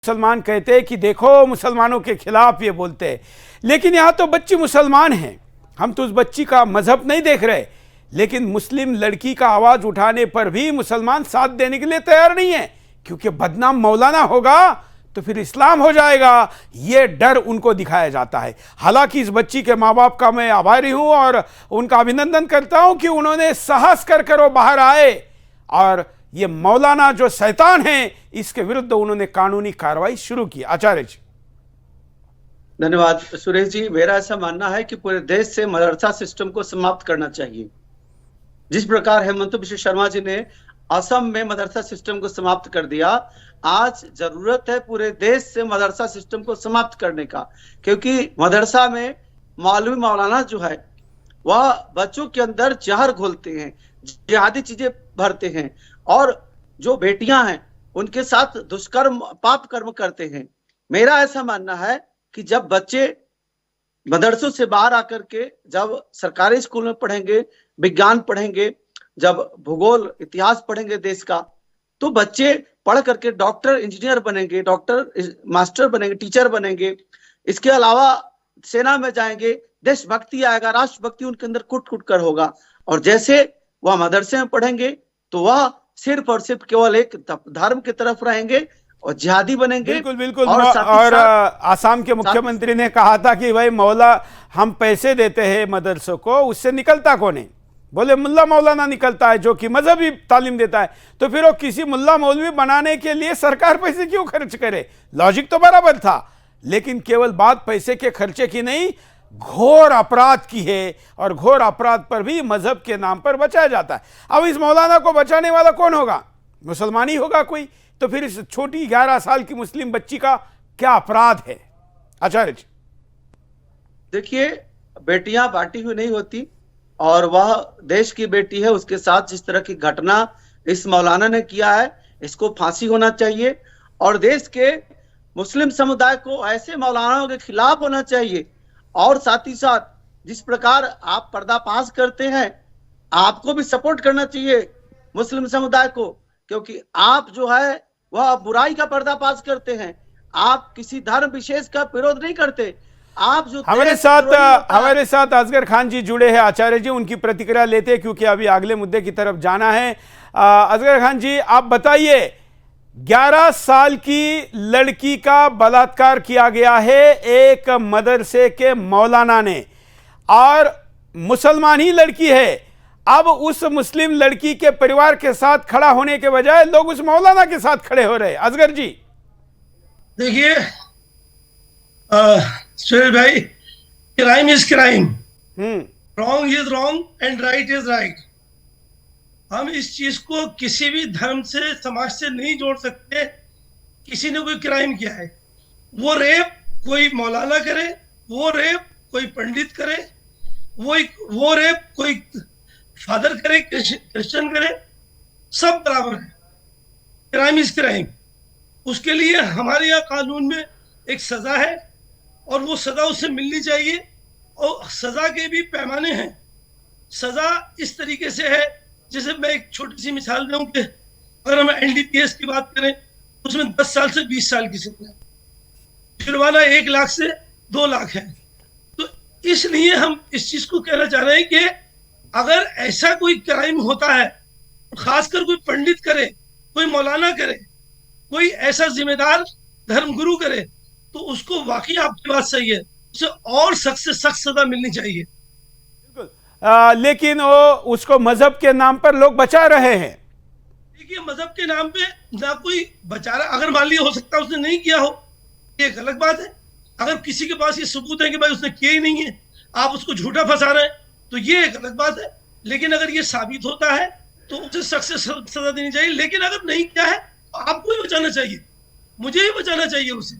मुसलमान कहते हैं कि देखो मुसलमानों के खिलाफ ये बोलते हैं, लेकिन यहाँ तो बच्ची मुसलमान है। हम तो उस बच्ची का मजहब नहीं देख रहे, लेकिन मुस्लिम लड़की का आवाज उठाने पर भी मुसलमान साथ देने के लिए तैयार नहीं है, क्योंकि बदनाम मौलाना होगा तो फिर इस्लाम हो जाएगा। ये डर उनको दिखाया जाता है। हालांकि इस बच्ची के माँ बाप का मैं आभारी हूं और उनका अभिनंदन करता हूं कि उन्होंने साहस कर वो बाहर आए और ये मौलाना जो शैतान है इसके विरुद्ध उन्होंने कानूनी कार्रवाई शुरू की। आचार्य जी। धन्यवाद सुरेश जी। मेरा ऐसा मानना है कि पूरे देश से मदरसा सिस्टम को समाप्त करना चाहिए। जिस प्रकार हेमंत बिश्व शर्मा जी ने असम में मदरसा सिस्टम को समाप्त कर दिया, आज जरूरत है पूरे देश से मदरसा सिस्टम को समाप्त करने का, क्योंकि मदरसा में मौलवी मौलाना जो है वह बच्चों के अंदर जहर घोलते हैं, जिहादी चीजें भरते हैं और जो बेटियां हैं उनके साथ दुष्कर्म पाप कर्म करते हैं। मेरा ऐसा मानना है कि जब बच्चे मदरसों से बाहर आकर के जब सरकारी स्कूल में पढ़ेंगे, विज्ञान पढ़ेंगे, जब भूगोल इतिहास पढ़ेंगे देश का, तो बच्चे पढ़ करके डॉक्टर इंजीनियर बनेंगे, डॉक्टर मास्टर बनेंगे, टीचर बनेंगे। इसके अलावा सेना में जाएंगे, देशभक्ति आएगा, राष्ट्रभक्ति उनके अंदर कुट कुट कर होगा। और जैसे वह मदरसे में पढ़ेंगे तो वह सिर्फ और सिर्फ केवल एक धर्म की तरफ रहेंगे और जिहादी बनेंगे। बिल्कुल बिल्कुल। और आसाम के मुख्यमंत्री ने कहा था कि भाई मौला हम पैसे देते हैं मदरसों को, उससे निकलता कौन है? बोले मुल्ला मौलाना निकलता है जो कि मजहबी तालीम देता है। तो फिर वो किसी मुल्ला मौलवी बनाने के लिए सरकार पैसे क्यों खर्च करे? लॉजिक तो बराबर था, लेकिन केवल बात पैसे के खर्चे की नहीं, घोर अपराध की है और घोर अपराध पर भी मजहब के नाम पर बचाया जाता है। अब इस मौलाना को बचाने वाला कौन होगा? मुसलमान ही होगा कोई। तो फिर इस छोटी 11 साल की मुस्लिम बच्ची का क्या अपराध है? आचार्य जी। देखिए, बेटियां बांटी हुई नहीं होती और वह देश की बेटी है। उसके साथ जिस तरह की घटना इस मौलाना ने किया है, इसको फांसी होना चाहिए और देश के मुस्लिम समुदाय को ऐसे मौलानाओं के खिलाफ होना चाहिए। और साथ ही साथ जिस प्रकार आप पर्दाफाश करते हैं, आपको भी सपोर्ट करना चाहिए मुस्लिम समुदाय को, क्योंकि आप जो है वह बुराई का पर्दाफाश करते हैं। आप किसी धर्म विशेष का विरोध नहीं करते। आप जो हमारे साथ असगर खान जी जुड़े हैं। आचार्य जी, उनकी प्रतिक्रिया लेते हैं क्योंकि अभी अगले मुद्दे की तरफ जाना है। असगर खान जी, आप बताइए, 11 साल की लड़की का बलात्कार किया गया है एक मदरसे के मौलाना ने, और मुसलमान ही लड़की है। अब उस मुस्लिम लड़की के परिवार के साथ खड़ा होने के बजाय लोग उस मौलाना के साथ खड़े हो रहे। असगर जी। देखिए सुरेश भाई, crime is crime, wrong is wrong and right is right. हम इस चीज को किसी भी धर्म से, समाज से नहीं जोड़ सकते। किसी ने कोई क्राइम किया है, वो रेप कोई मौलाना करे, वो रेप कोई पंडित करे, वो रेप कोई फादर करे, क्रिश्चियन करे, सब बराबर है। Crime is crime. उसके लिए हमारे यहाँ कानून में एक सजा है और वो सजा उसे मिलनी चाहिए। और सजा के भी पैमाने हैं। सजा इस तरीके से है, जैसे मैं एक छोटी सी मिसाल दूं कि अगर हम एनडीपीएस की बात करें तो उसमें 10 साल से 20 साल की सजा है, जुर्माना 1 लाख से 2 लाख है। तो इसलिए हम इस चीज को कहना चाह रहे हैं कि अगर ऐसा कोई क्राइम होता है, खासकर कोई पंडित करे, कोई मौलाना करे, कोई ऐसा जिम्मेदार धर्मगुरु करे, तो उसको वाकई आपकी बात सही है, उसे और सख्त से सख्त सजा मिलनी चाहिए। लेकिन वो उसको मजहब के नाम पर लोग बचा रहे हैं। देखिए, मजहब के नाम पे ना कोई बचा रहा। अगर मान लिया हो सकता है उसने नहीं किया हो, ये एक अलग बात है। अगर किसी के पास ये सबूत है कि भाई उसने किया ही नहीं है, आप उसको झूठा फंसा रहे हैं, तो ये एक अलग बात है। लेकिन अगर ये साबित होता है तो उसे सख्त से सजा देनी चाहिए। लेकिन अगर नहीं किया है तो आपको ही बचाना चाहिए, मुझे ही बचाना चाहिए उसे।